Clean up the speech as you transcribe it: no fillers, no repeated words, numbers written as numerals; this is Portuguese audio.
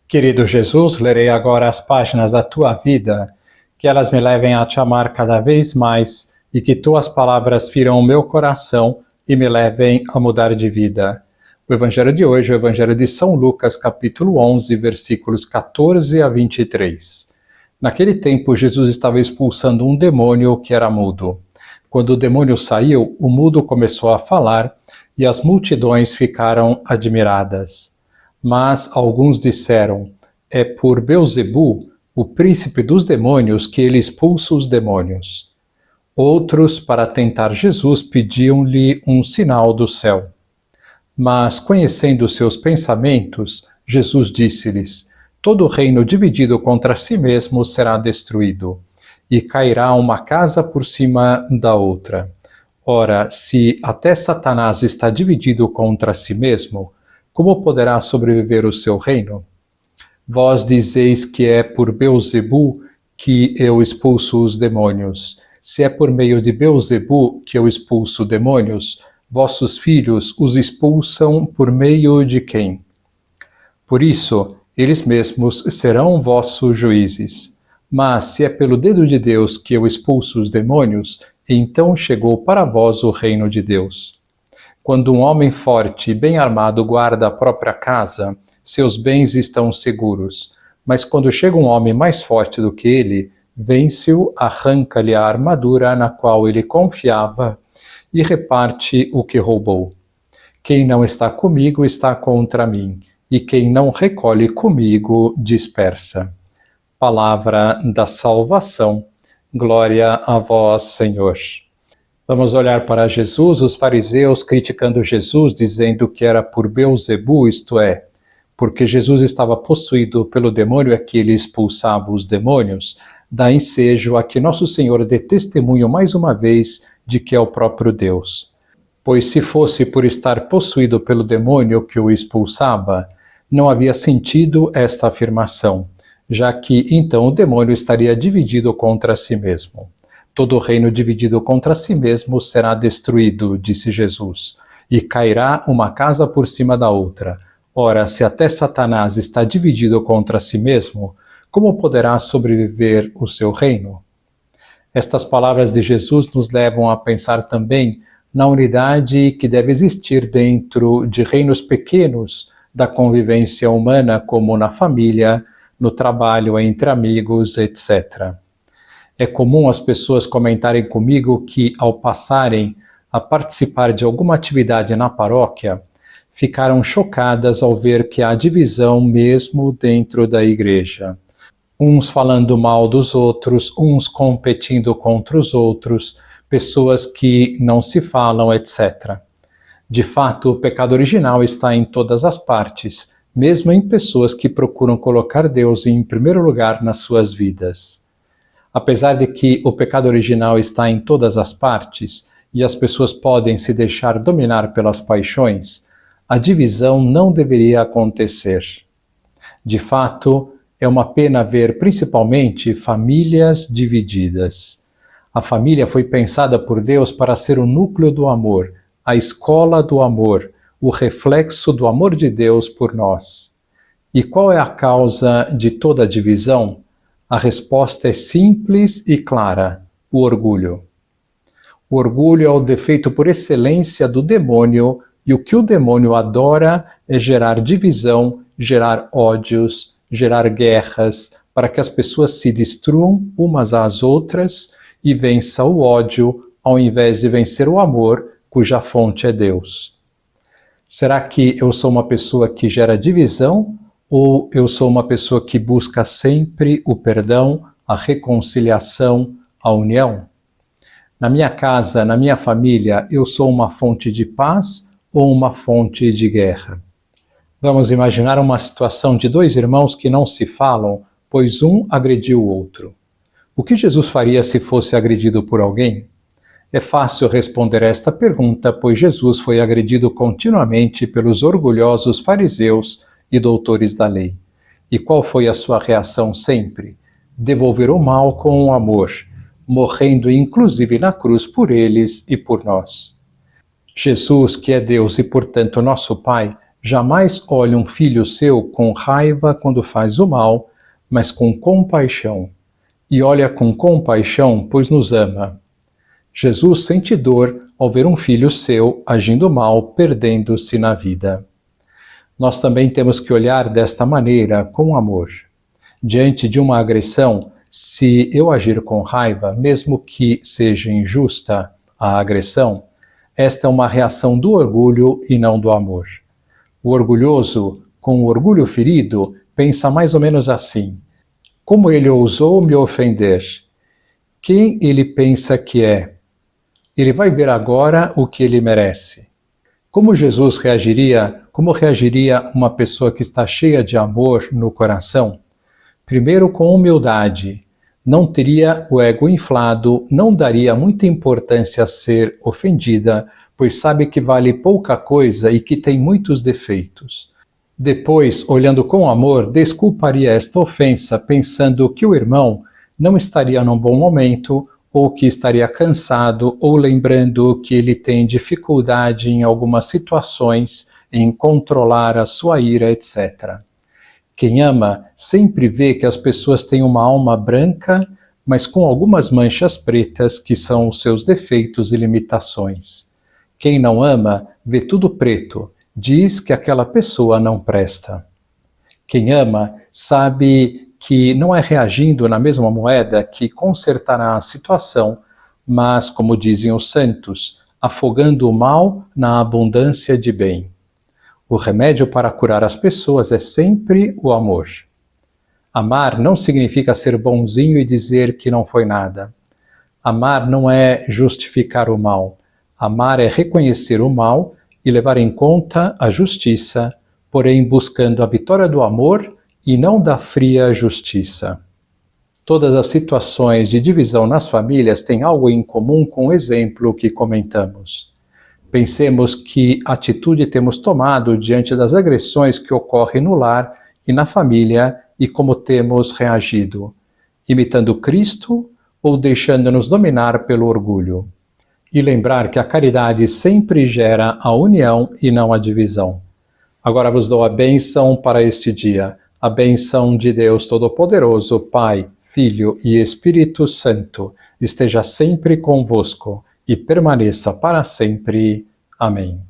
Querido Jesus, lerei agora as páginas da Tua vida, que elas me levem a Te amar cada vez mais e que Tuas palavras firam o meu coração e me levem a mudar de vida. O Evangelho de hoje é o Evangelho de São Lucas, capítulo 11, versículos 14 a 23. Naquele tempo, Jesus estava expulsando um demônio que era mudo. Quando o demônio saiu, o mudo começou a falar e as multidões ficaram admiradas. Mas alguns disseram, é por Beelzebu, o príncipe dos demônios, que ele expulsa os demônios. Outros, para tentar Jesus, pediam-lhe um sinal do céu. Mas, conhecendo seus pensamentos, Jesus disse-lhes, todo reino dividido contra si mesmo será destruído, e cairá uma casa por cima da outra. Ora, se até Satanás está dividido contra si mesmo, como poderá sobreviver o seu reino? Vós dizeis que é por Beelzebu que eu expulso os demônios. Se é por meio de Beelzebu que eu expulso demônios, vossos filhos os expulsam por meio de quem? Por isso, eles mesmos serão vossos juízes. Mas se é pelo dedo de Deus que eu expulso os demônios, então chegou para vós o reino de Deus. Quando um homem forte e bem armado guarda a própria casa, seus bens estão seguros. Mas quando chega um homem mais forte do que ele, vence-o, arranca-lhe a armadura na qual ele confiava e reparte o que roubou. Quem não está comigo está contra mim, e quem não recolhe comigo dispersa. Palavra da salvação. Glória a vós, Senhor. Vamos olhar para Jesus, os fariseus criticando Jesus, dizendo que era por Beelzebu, isto é, porque Jesus estava possuído pelo demônio, é que ele expulsava os demônios, dá ensejo a que Nosso Senhor dê testemunho mais uma vez de que é o próprio Deus. Pois se fosse por estar possuído pelo demônio que o expulsava, não havia sentido esta afirmação, já que então o demônio estaria dividido contra si mesmo. Todo reino dividido contra si mesmo será destruído, disse Jesus, e cairá uma casa por cima da outra. Ora, se até Satanás está dividido contra si mesmo, como poderá sobreviver o seu reino? Estas palavras de Jesus nos levam a pensar também na unidade que deve existir dentro de reinos pequenos da convivência humana, como na família, no trabalho, entre amigos, etc. É comum as pessoas comentarem comigo que, ao passarem a participar de alguma atividade na paróquia, ficaram chocadas ao ver que há divisão mesmo dentro da igreja. Uns falando mal dos outros, uns competindo contra os outros, pessoas que não se falam, etc. De fato, o pecado original está em todas as partes, mesmo em pessoas que procuram colocar Deus em primeiro lugar nas suas vidas. Apesar de que o pecado original está em todas as partes e as pessoas podem se deixar dominar pelas paixões, a divisão não deveria acontecer. De fato, é uma pena ver principalmente famílias divididas. A família foi pensada por Deus para ser o núcleo do amor, a escola do amor, o reflexo do amor de Deus por nós. E qual é a causa de toda a divisão? A resposta é simples e clara: o orgulho. O orgulho é o defeito por excelência do demônio, e o que o demônio adora é gerar divisão, gerar ódios, gerar guerras, para que as pessoas se destruam umas às outras e vença o ódio, ao invés de vencer o amor, cuja fonte é Deus. Será que eu sou uma pessoa que gera divisão? Ou eu sou uma pessoa que busca sempre o perdão, a reconciliação, a união? Na minha casa, na minha família, eu sou uma fonte de paz ou uma fonte de guerra? Vamos imaginar uma situação de dois irmãos que não se falam, pois um agrediu o outro. O que Jesus faria se fosse agredido por alguém? É fácil responder esta pergunta, pois Jesus foi agredido continuamente pelos orgulhosos fariseus e doutores da lei. E qual foi a sua reação sempre? Devolver o mal com o amor, morrendo inclusive na cruz por eles e por nós. Jesus, que é Deus e portanto nosso Pai, Jamais olhe um filho seu com raiva quando faz o mal, mas com compaixão. E olha com compaixão, pois nos ama. Jesus sente dor ao ver um filho seu agindo mal, perdendo-se na vida. Nós também temos que olhar desta maneira, com amor. Diante de uma agressão, se eu agir com raiva, mesmo que seja injusta a agressão, esta é uma reação do orgulho e não do amor. O orgulhoso, com o orgulho ferido, pensa mais ou menos assim: como ele ousou me ofender? Quem ele pensa que é? Ele vai ver agora o que ele merece. Como Jesus reagiria? Como reagiria uma pessoa que está cheia de amor no coração? Primeiro, com humildade. Não teria o ego inflado, não daria muita importância a ser ofendida, pois sabe que vale pouca coisa e que tem muitos defeitos. Depois, olhando com amor, desculparia esta ofensa, pensando que o irmão não estaria num bom momento, ou que estaria cansado, ou lembrando que ele tem dificuldade em algumas situações, em controlar a sua ira, etc. Quem ama sempre vê que as pessoas têm uma alma branca, mas com algumas manchas pretas que são os seus defeitos e limitações. Quem não ama vê tudo preto, diz que aquela pessoa não presta. Quem ama sabe que não é reagindo na mesma moeda que consertará a situação, mas, como dizem os santos, afogando o mal na abundância de bem. O remédio para curar as pessoas é sempre o amor. Amar não significa ser bonzinho e dizer que não foi nada. Amar não é justificar o mal. Amar é reconhecer o mal e levar em conta a justiça, porém buscando a vitória do amor e não da fria justiça. Todas as situações de divisão nas famílias têm algo em comum com o exemplo que comentamos. Pensemos que atitude temos tomado diante das agressões que ocorrem no lar e na família e como temos reagido, imitando Cristo ou deixando-nos dominar pelo orgulho. E lembrar que a caridade sempre gera a união e não a divisão. Agora vos dou a bênção para este dia, a bênção de Deus Todo-Poderoso, Pai, Filho e Espírito Santo, esteja sempre convosco e permaneça para sempre. Amém.